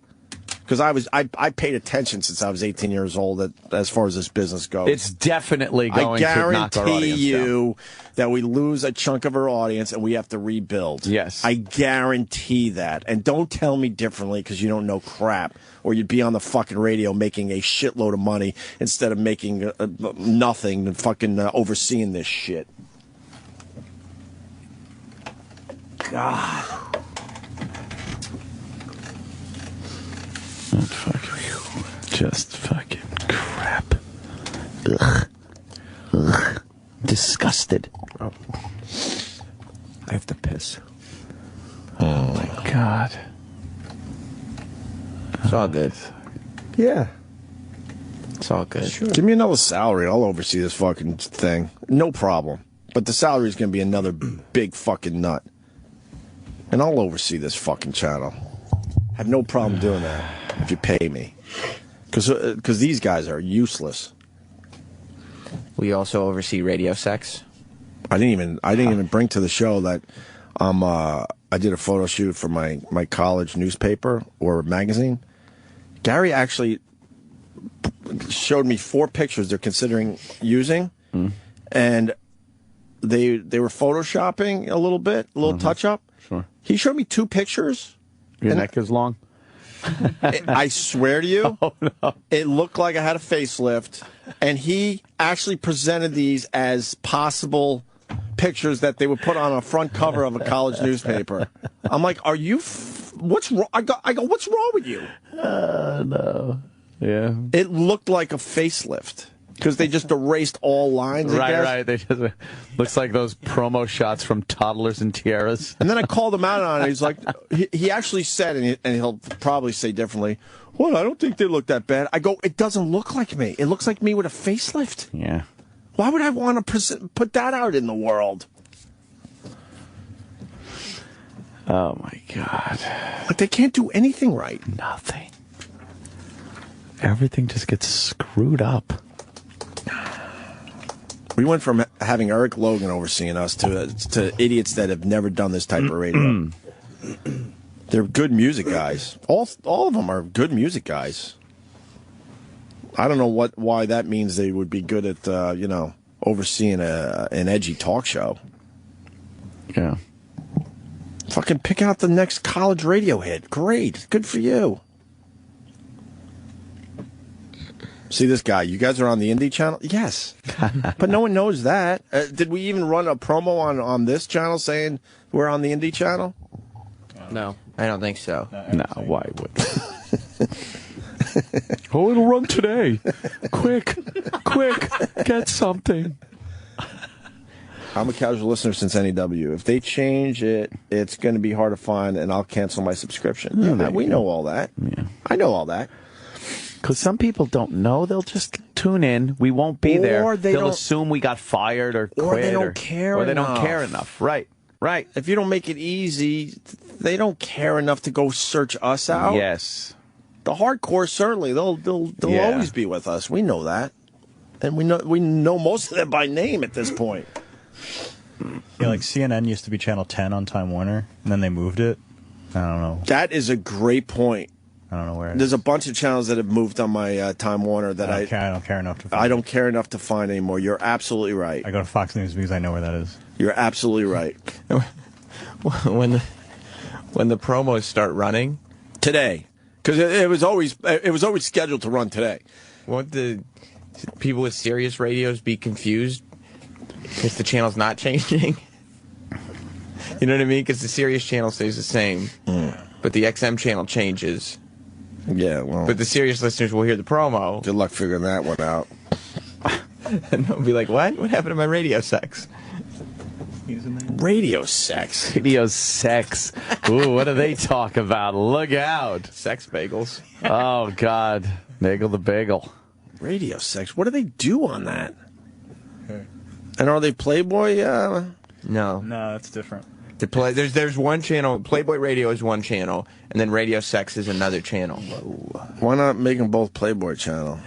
Because I paid attention since I was 18 years old as far as this business goes. It's definitely going to knock our audience down. I guarantee you that we lose a chunk of our audience and we have to rebuild. Yes. I guarantee that. And don't tell me differently because you don't know crap. Or you'd be on the fucking radio making a shitload of money instead of making nothing and fucking overseeing this shit. God. Just fucking crap. Ugh. Ugh. Disgusted. Oh. I have to piss. Oh my God. It's all good. Yeah. It's all good. Sure. Give me another salary. I'll oversee this fucking thing. No problem. But the salary is going to be another big fucking nut. And I'll oversee this fucking channel. I have no problem doing that if you pay me. Because these guys are useless. We also oversee radio sex. I didn't even bring to the show that I did a photo shoot for my college newspaper or magazine. Gary actually showed me 4 pictures they're considering using, and they were photoshopping a little bit, a little touch up. Sure. He showed me 2 pictures. Your neck is long? I swear to you, oh, no. It looked like I had a facelift, and he actually presented these as possible pictures that they would put on a front cover of a college newspaper. I'm like, are you? What's wrong? I go, what's wrong with you? No. Yeah. It looked like a facelift. Because they just erased all lines, I guess. Right. They just looks like those promo shots from Toddlers and Tiaras. And then I called him out on it. He's like, he actually said, and he'll probably say differently, well, I don't think they look that bad. I go, it doesn't look like me. It looks like me with a facelift. Yeah. Why would I want to put that out in the world? Oh, my God. Like, they can't do anything right. Nothing. Everything just gets screwed up. We went from having Eric Logan overseeing us to idiots that have never done this type of radio. They're good music guys. All of them are good music guys. I don't know why that means they would be good at overseeing an edgy talk show. Yeah. Fucking pick out the next college radio hit. Great. Good for you. See this guy. You guys are on the indie channel? Yes. But no one knows that. Did we even run a promo on this channel saying we're on the indie channel? No. I don't think so. No, why would Oh, it'll run today. Quick, get something. I'm a casual listener since NEW. If they change it, it's going to be hard to find, and I'll cancel my subscription. Yeah, we know all that. Yeah. I know all that. Because some people don't know. They'll just tune in. We won't be there. They'll assume we got fired or quit. Or they don't care enough. Or they don't care enough. Right. If you don't make it easy, they don't care enough to go search us out. Yes. The hardcore, certainly, they'll always be with us. We know that. And we know most of them by name at this point. Yeah, like CNN used to be Channel 10 on Time Warner, and then they moved it. I don't know. That is a great point. I don't know where it There's is. a bunch of channels that have moved on my Time Warner that I don't care enough to find. I don't care enough to find anymore. You're absolutely right. I go to Fox News because I know where that is. You're absolutely right. When the promos start running Today. Because it was always scheduled to run today. won't the people with Sirius radios be confused because the channel's not changing? You know what I mean? Because the Sirius channel stays the same, but the XM channel changes. Yeah, well. But the Sirius listeners will hear the promo. Good luck figuring that one out. And they'll be like, what? What happened to my radio sex? Radio sex. Radio sex. Ooh, what do they talk about? Look out. Sex bagels. Oh, God. Bagel the bagel. Radio sex. What do they do on that? And are they Playboy? No. No, that's different. There's one channel. Playboy Radio is one channel, and then Radio Sex is another channel. Why not make them both Playboy channel?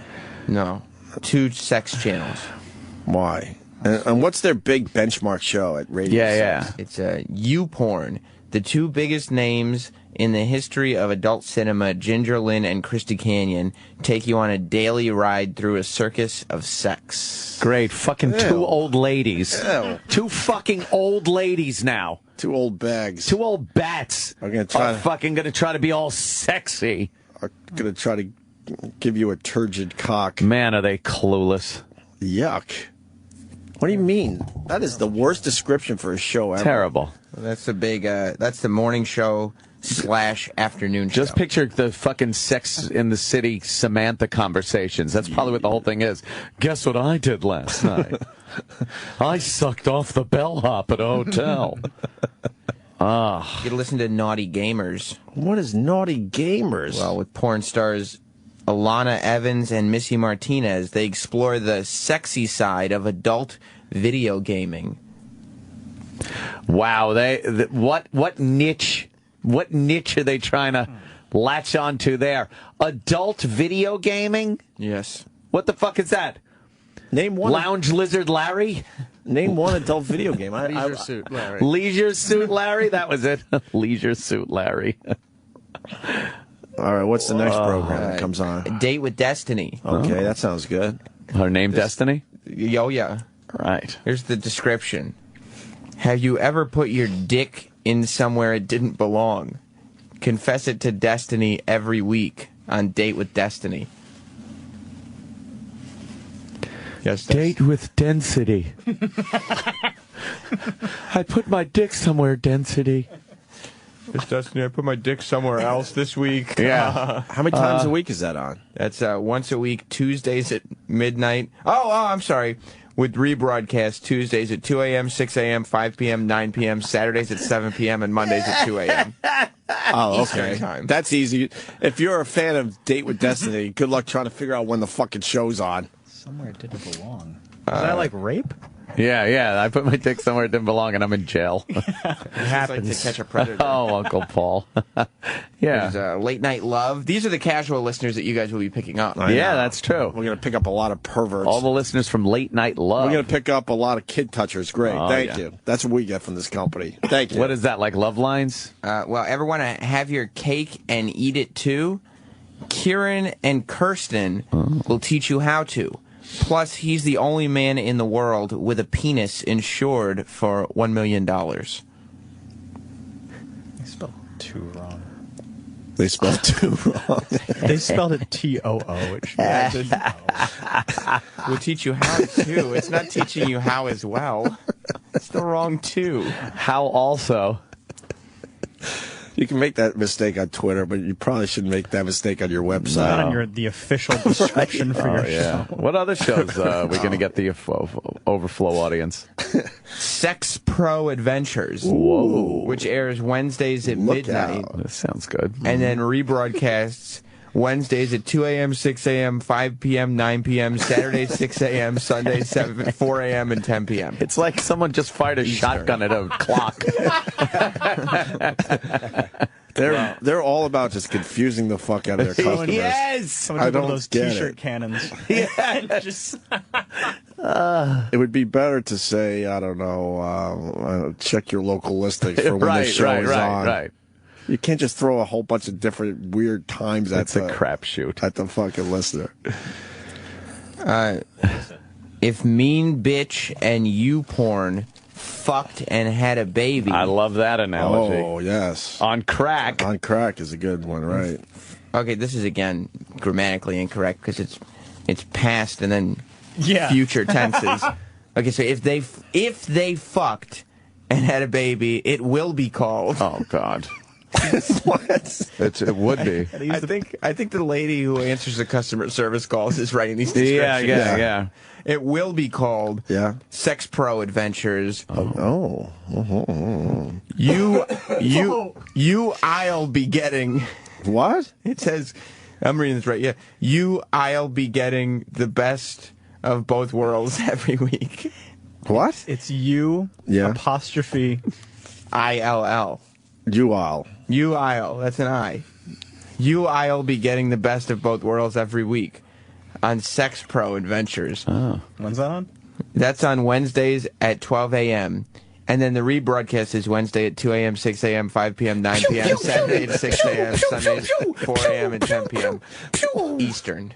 No. 2 sex channels. Why? And what's their big benchmark show at Radio Sex? It's YouPorn. The 2 biggest names in the history of adult cinema, Ginger Lynn and Christy Canyon, take you on a daily ride through a circus of sex. Great. Fucking 2 old ladies. Ew. 2 fucking old ladies now. 2 old bags. 2 old bats are fucking gonna try to be all sexy. Are gonna try to give you a turgid cock. Man, are they clueless. Yuck. What do you mean? That is the worst description for a show ever. Terrible. Well, that's the big. That's the morning show / afternoon show. Just picture the fucking Sex in the City Samantha conversations. That's probably what the whole thing is. Guess what I did last night? I sucked off the bellhop at a hotel. You listen to Naughty Gamers. What is Naughty Gamers? Well, with porn stars Alana Evans and Missy Martinez, they explore the sexy side of adult video gaming. Wow, what niche are they trying to latch onto there? Adult video gaming? Yes. What the fuck is that? Name one. Lounge Lizard Larry? Name one adult video game. Leisure Suit Larry. Leisure Suit Larry? That was it. Leisure Suit Larry. All right, what's the next program that comes on? A Date with Destiny. Okay, that sounds good. Her name Destiny? Oh, yeah. Right. Here's the description. Have you ever put your dick in somewhere it didn't belong? Confess it to Destiny every week on Date with Destiny. Yes, Date with Density. I put my dick somewhere, Density. Yes, Destiny, I put my dick somewhere else this week. Yeah. How many times a week is that on? That's once a week, Tuesdays at midnight. Oh, I'm sorry. With rebroadcast Tuesdays at 2 a.m., 6 a.m., 5 p.m., 9 p.m., Saturdays at 7 p.m., and Mondays at 2 a.m. Oh, Eastern okay. time. That's easy. If you're a fan of Date with Destiny, good luck trying to figure out when the fucking show's on. Somewhere it didn't belong. Is that like rape? Yeah. I put my dick somewhere it didn't belong, and I'm in jail. It happens. Like to catch a predator. Oh, Uncle Paul. Yeah. There's Late Night Love. These are the casual listeners that you guys will be picking up. Yeah, that's true. We're going to pick up a lot of perverts. All the listeners from Late Night Love. We're going to pick up a lot of kid touchers. Great. Thank you. That's what we get from this company. Thank you. What is that, like love lines? Well, ever want to have your cake and eat it too? Kieran and Kirsten will teach you how to. Plus, he's the only man in the world with a penis insured for $1 million. They spelled two wrong. They spelled two wrong. They spelled it T-O-O. We'll teach you how to. It's not teaching you how as well. It's the wrong two. How also? You can make that mistake on Twitter, but you probably shouldn't make that mistake on your website. Not on the official description for your show. What other shows are we going to get the overflow audience? Sex Pro Adventures. Whoa. Which airs Wednesdays at midnight. That sounds good. And then rebroadcasts Wednesdays at 2 a.m., 6 a.m., 5 p.m., 9 p.m., Saturdays 6 a.m., Sundays 4 a.m., and 10 p.m. It's like someone just fired a shotgun at a clock. They're all about just confusing the fuck out of their customers. Yes! I don't those get T-shirt it. cannons. Just It would be better to say, I don't know, check your local listing for when the show is on. Right. You can't just throw a whole bunch of different weird times That's a crapshoot. at the fucking listener. if mean bitch and you porn fucked and had a baby. I love that analogy. Oh, yes. On crack. On crack is a good one, right? Okay, this is again grammatically incorrect because it's past and then future tenses. Okay, so if they fucked and had a baby, it will be called. Oh God. What? It would be. I think the lady who answers the customer service calls is writing these descriptions. Yeah. It will be called Sex Pro Adventures. Oh. I'll be getting. What? It says, I'm reading this right. Yeah. I'll be getting the best of both worlds every week. What? It's you, apostrophe ILL. I'll. That's an I. I'll be getting the best of both worlds every week on Sex Pro Adventures. Oh. When's that on? That's on Wednesdays at 12 a.m. And then the rebroadcast is Wednesday at 2 a.m., 6 a.m., 5 p.m., 9 p.m., Saturday at 6 a.m., Sunday 4 a.m., and 10 p.m. Eastern.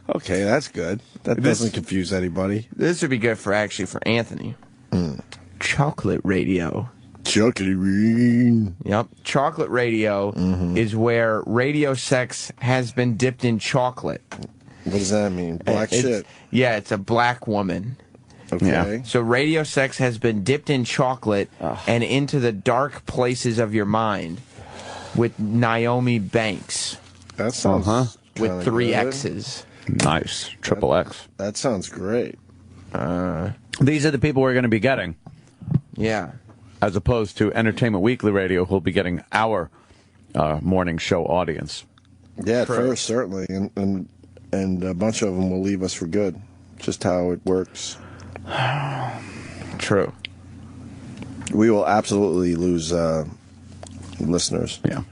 Okay, that's good. That doesn't confuse anybody. This would be good for Anthony. Chocolate radio. Chocolate radio. Yep. Chocolate radio is where radio sex has been dipped in chocolate. What does that mean? Black shit. Yeah, it's a black woman. Okay. Yeah. So radio sex has been dipped in chocolate and into the dark places of your mind with Naomi Banks. That sounds with 3 good. X's. Nice. Triple X. That sounds great. These are the people we're going to be getting. Yeah. As opposed to Entertainment Weekly Radio, who'll be getting our morning show audience. Yeah, at first, certainly. And a bunch of them will leave us for good. Just how it works. True. We will absolutely lose listeners. Yeah.